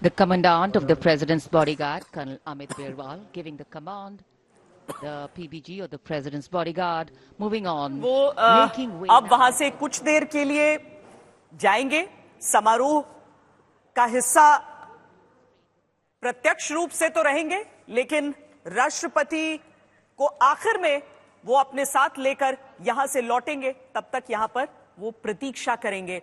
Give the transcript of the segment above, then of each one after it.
The commandant of the president's bodyguard, Colonel Amit Birwal, giving the command. The PBG or the president's bodyguard moving on. वो अब वहां से कुछ देर के लिए जाएंगे। समारोह का हिस्सा प्रत्यक्ष रूप से तो रहेंगे, लेकिन राष्ट्रपति को आखिर में वो अपने साथ लेकर यहां से लौटेंगे। तब तक यहां पर वो प्रतीक्षा करेंगे।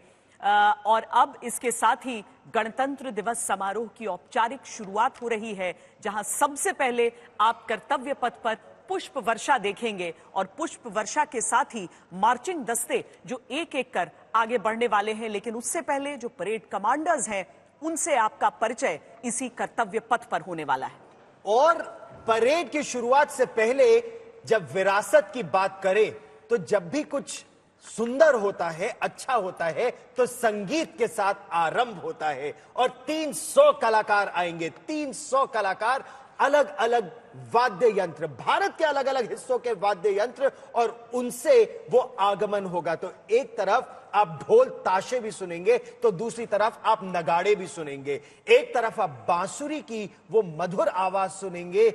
और अब इसके साथ ही गणतंत्र दिवस समारोह की औपचारिक शुरुआत हो रही है, जहां सबसे पहले आप कर्तव्य पथ पर पुष्प वर्षा देखेंगे और पुष्प वर्षा के साथ ही मार्चिंग दस्ते जो एक एक कर आगे बढ़ने वाले हैं। लेकिन उससे पहले जो परेड कमांडर्स हैं, उनसे आपका परिचय इसी कर्तव्य पथ पर होने वाला है। और परेड की शुरुआत से पहले जब विरासत की बात करें, तो जब भी कुछ सुंदर होता है, अच्छा होता है, तो संगीत के साथ आरंभ होता है। और 300 कलाकार आएंगे, 300 कलाकार, अलग अलग वाद्य यंत्र, भारत के अलग अलग हिस्सों के वाद्य यंत्र, और उनसे वो आगमन होगा। तो एक तरफ आप ढोल ताशे भी सुनेंगे, तो दूसरी तरफ आप नगाड़े भी सुनेंगे। एक तरफ आप बांसुरी की वो मधुर आवाज सुनेंगे,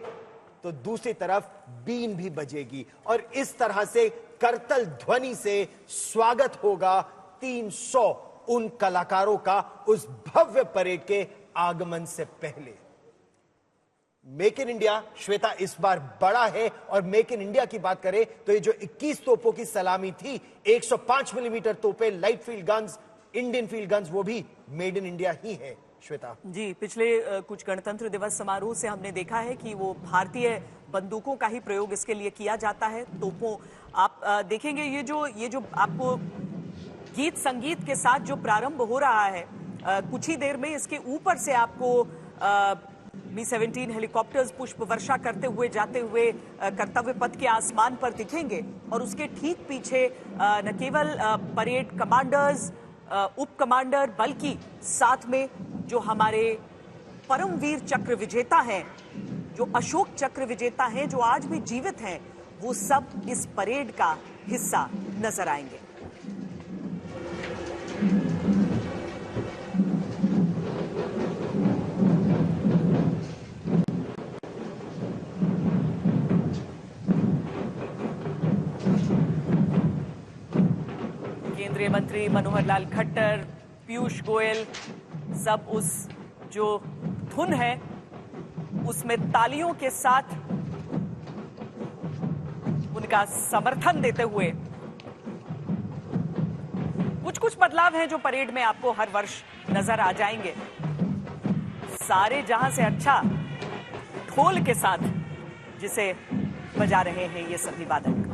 तो दूसरी तरफ बीन भी बजेगी। और इस तरह से करतल ध्वनि से स्वागत होगा 300 उन कलाकारों का उस भव्य परेड के आगमन से पहले। मेक इन इंडिया, श्वेता, इस बार बड़ा है। और मेक इन इंडिया की बात करें तो ये जो 21 तोपों की सलामी थी, 105 मिलीमीटर तोपें, light field guns, Indian field guns, वो भी मेड इन इंडिया ही है। श्वेता जी, पिछले कुछ गणतंत्र दिवस समारोह से हमने देखा है कि वो भारतीय बंदूकों का ही प्रयोग इसके लिए किया जाता है। तोपों आप देखेंगे, ये जो आपको गीत संगीत के साथ जो प्रारंभ हो रहा है, कुछ ही देर में इसके ऊपर से आपको Mi-17 हेलीकॉप्टर्स पुष्प वर्षा करते हुए जाते हुए कर्तव्य पथ के आसमान पर दिखेंगे। और उसके ठीक पीछे न केवल परेड कमांडर्स, उप कमांडर, बल्कि साथ में जो हमारे परमवीर चक्र विजेता हैं, जो अशोक चक्र विजेता हैं, जो आज भी जीवित हैं, वो सब इस परेड का हिस्सा नजर आएंगे। केंद्रीय मंत्री मनोहर लाल खट्टर, पीयूष गोयल, सब उस जो धुन है उसमें तालियों के साथ उनका समर्थन देते हुए। कुछ बदलाव हैं जो परेड में आपको हर वर्ष नजर आ जाएंगे। सारे जहां से अच्छा ढोल के साथ जिसे बजा रहे हैं ये सभी वादक।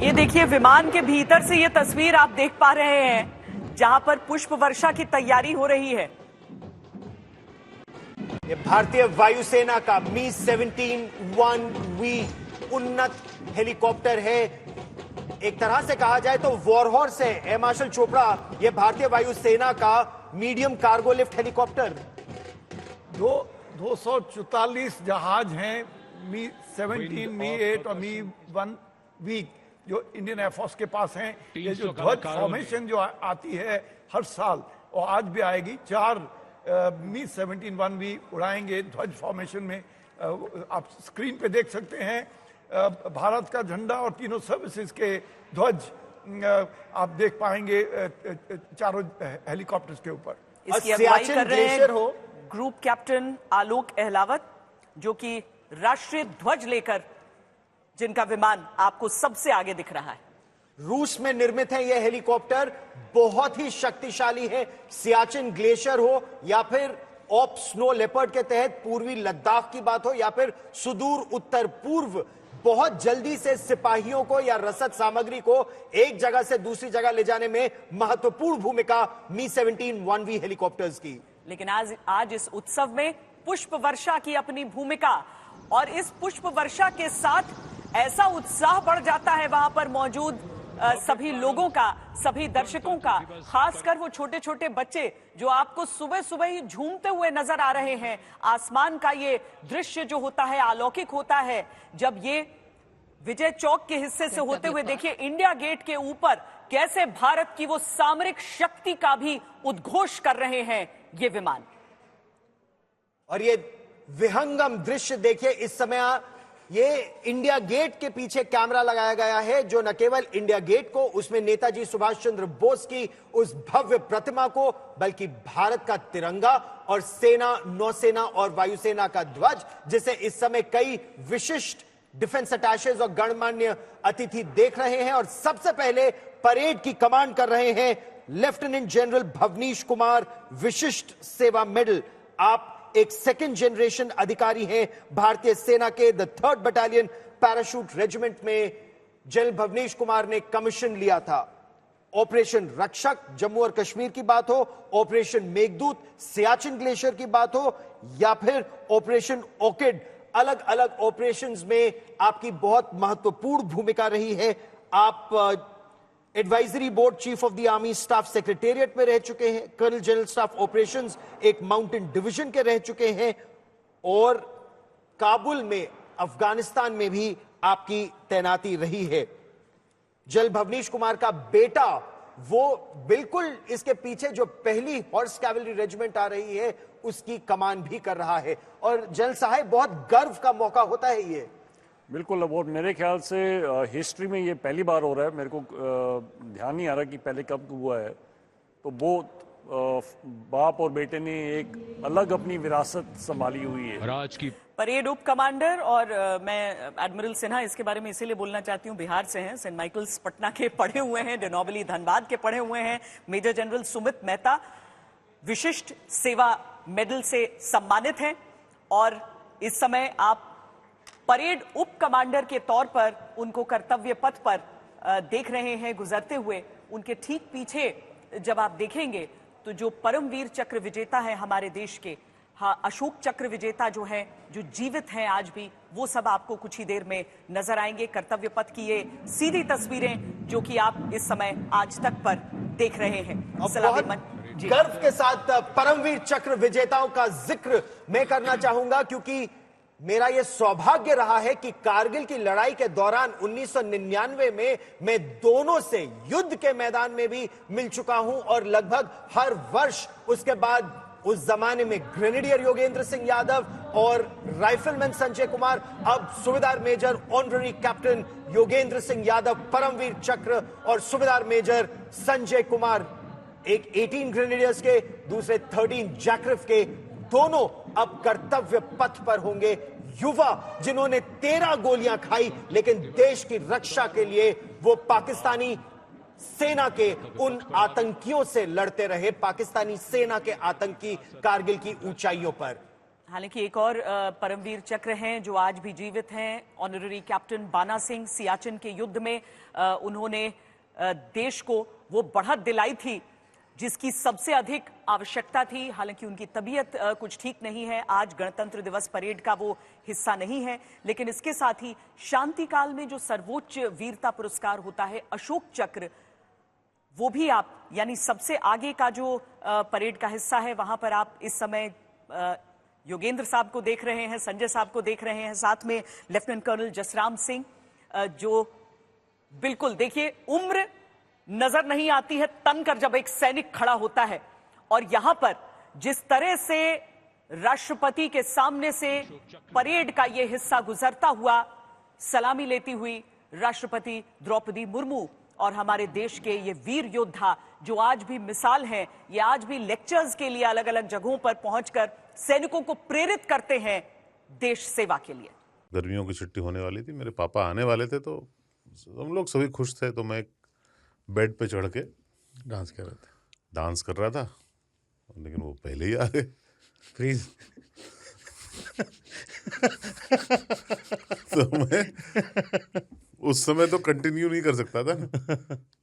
ये देखिए, विमान के भीतर से ये तस्वीर आप देख पा रहे हैं, जहां पर पुष्प वर्षा की तैयारी हो रही है। ये भारतीय वायुसेना का Mi-17-1V उन्नत हेलीकॉप्टर है। एक तरह से कहा जाए तो वॉरहॉर्स है। एयर मार्शल चोपड़ा, ये भारतीय वायुसेना का मीडियम कार्गो लिफ्ट हेलीकॉप्टर। 244 जहाज हैं, Mi-17, Mi-8 और Mi-1V जो इंडियन एयरफोर्स के पास हैं। ये जो ध्वज फॉर्मेशन जो आती है हर साल, और आज भी आएगी, 4 मी 17 भी उड़ाएंगे ध्वज फॉर्मेशन में। आप स्क्रीन पे देख सकते हैं भारत का झंडा और तीनों सर्विसेज के ध्वज आप देख पाएंगे चारों हेलीकॉप्टर्स के ऊपर। इसकी अगुवाई कर रहे हैं ग्रुप कैप्टन आलोक अहलावत, जो कि राष्ट्रीय ध्वज लेकर जिनका विमान आपको सबसे आगे दिख रहा है। रूस में निर्मित है यह हेलीकॉप्टर, बहुत ही शक्तिशाली है। सियाचिन ग्लेशियर हो या फिर ऑप स्नो लेपर्ड के तहत पूर्वी लद्दाख की बात हो या फिर सुदूर उत्तर पूर्व, बहुत जल्दी से सिपाहियों को या रसद सामग्री को एक जगह से दूसरी जगह ले जाने में महत्वपूर्ण भूमिका मी 17 1V हेलीकॉप्टर्स की। लेकिन आज इस उत्सव में पुष्प वर्षा की अपनी भूमिका, और इस पुष्प वर्षा के साथ ऐसा उत्साह बढ़ जाता है वहां पर मौजूद सभी लोगों का, सभी दर्शकों का, खासकर वो छोटे छोटे बच्चे जो आपको सुबह सुबह ही झूमते हुए नजर आ रहे हैं। आसमान का ये दृश्य जो होता है अलौकिक होता है। जब ये विजय चौक के हिस्से से होते हुए देखिए इंडिया गेट के ऊपर कैसे भारत की वो सामरिक शक्ति का भी उद्घोष कर रहे हैं ये विमान। और ये विहंगम दृश्य देखिए, इस समय ये इंडिया गेट के पीछे कैमरा लगाया गया है, जो न केवल इंडिया गेट को, उसमें नेताजी सुभाष चंद्र बोस की उस भव्य प्रतिमा को, बल्कि भारत का तिरंगा और सेना, नौसेना और वायुसेना का ध्वज, जिसे इस समय कई विशिष्ट डिफेंस अटैचेज और गणमान्य अतिथि देख रहे हैं। और सबसे पहले परेड की कमांड कर रहे हैं लेफ्टिनेंट जनरल भवनीश कुमार, विशिष्ट सेवा मेडल। आप एक सेकंड जनरेशन अधिकारी हैं भारतीय सेना के, the 3rd battalion parachute regiment में जनरल भवनीश कुमार ने कमीशन लिया था। ऑपरेशन रक्षक जम्मू और कश्मीर की बात हो, ऑपरेशन मेघदूत सियाचिन ग्लेशियर की बात हो, या फिर ऑपरेशन ऑर्किड, अलग अलग ऑपरेशंस में आपकी बहुत महत्वपूर्ण भूमिका रही है। आप advisory board chief of the army staff secretariat में रह चुके हैं, कर्नल जनरल स्टाफ ऑपरेशंस एक माउंटेन डिवीजन के रह चुके हैं, और काबुल में, अफगानिस्तान में भी आपकी तैनाती रही है। जनरल भवनीश कुमार का बेटा, वो बिल्कुल इसके पीछे जो पहली हॉर्स कैवलरी रेजिमेंट आ रही है उसकी कमान भी कर रहा है। और जनरल साहब, बहुत गर्व का मौका होता है ये। बिल्कुल, और मेरे ख्याल से हिस्ट्री में ये पहली बार हो रहा है। मेरे को ध्यान नहीं आ रहा कि पहले कब हुआ है। तो वो बाप और बेटे ने एक अलग अपनी विरासत संभाली हुई है। राज की परेड उप कमांडर, और मैं एडमिरल सिन्हा इसके बारे में इसीलिए बोलना चाहती हूँ, बिहार से हैं, सेंट माइकल्स पटना के पढ़े हुए हैं, डिनोबली धनबाद के पढ़े हुए हैं। मेजर जनरल सुमित मेहता विशिष्ट सेवा मेडल से सम्मानित हैं, और इस समय आप परेड उप कमांडर के तौर पर उनको कर्तव्य पथ पर देख रहे हैं गुजरते हुए। उनके ठीक पीछे जब आप देखेंगे तो जो परमवीर चक्र विजेता है हमारे देश के, हाँ, अशोक चक्र विजेता जो है, जो जीवित हैं आज भी, वो सब आपको कुछ ही देर में नजर आएंगे। कर्तव्य पथ की ये सीधी तस्वीरें जो कि आप इस समय आज तक पर देख रहे हैं। गर्व के साथ परमवीर चक्र विजेताओं का जिक्र मैं करना चाहूंगा, क्योंकि मेरा यह सौभाग्य रहा है कि कारगिल की लड़ाई के दौरान 1999 में मैं दोनों से युद्ध के मैदान में भी मिल चुका हूं, और लगभग हर वर्ष उसके बाद उस जमाने में ग्रेनेडियर योगेंद्र सिंह यादव और राइफलमैन संजय कुमार, अब subedar major honorary captain Yogendra Singh Yadav, Paramvir Chakra, और सुबेदार मेजर संजय कुमार, एक 18 ग्रेनेडियर्स के, दूसरे 13 जैकरिफ के, दोनों अब कर्तव्य पथ पर होंगे। युवा जिन्होंने 13 गोलियां खाई, लेकिन देश की रक्षा के लिए वो पाकिस्तानी सेना के उन आतंकियों से लड़ते रहे, पाकिस्तानी सेना के आतंकी कारगिल की ऊंचाइयों पर। हालांकि एक और परमवीर चक्र हैं जो आज भी जीवित हैं, ऑनररी कैप्टन बाना सिंह। सियाचिन के युद्ध में उन्होंने देश को वो बढ़त दिलाई थी जिसकी सबसे अधिक आवश्यकता थी। हालांकि उनकी तबीयत कुछ ठीक नहीं है, आज गणतंत्र दिवस परेड का वो हिस्सा नहीं है, लेकिन इसके साथ ही शांति काल में जो सर्वोच्च वीरता पुरस्कार होता है अशोक चक्र, वो भी आप, यानी सबसे आगे का जो परेड का हिस्सा है, वहां पर आप इस समय योगेंद्र साहब को देख रहे हैं, संजय साहब को देख रहे हैं, साथ में लेफ्टिनेंट कर्नल जसराम सिंह जो बिल्कुल, देखिए उम्र नजर नहीं आती है तन कर जब एक सैनिक खड़ा होता है। और यहां पर जिस तरह से राष्ट्रपति के सामने से परेड का यह हिस्सा गुजरता हुआ, सलामी लेती हुई राष्ट्रपति द्रौपदी मुर्मू और हमारे देश के ये वीर योद्धा जो आज भी मिसाल हैं, ये आज भी लेक्चर्स के लिए अलग अलग जगहों पर पहुंचकर सैनिकों को प्रेरित करते हैं देश सेवा के लिए। गर्मियों की छुट्टी होने वाली थी, मेरे पापा आने वाले थे, तो हम लोग सभी खुश थे। तो मैं एक बेड पे चढ़ के डांस कर रहा था, लेकिन वो पहले ही आ गए। फ्रीज। तो मैं उस समय तो कंटिन्यू नहीं कर सकता था,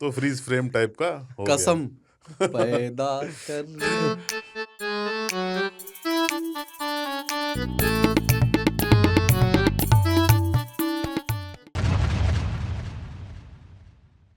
तो फ्रीज फ्रेम टाइप का हो गया। कसम पैदा कर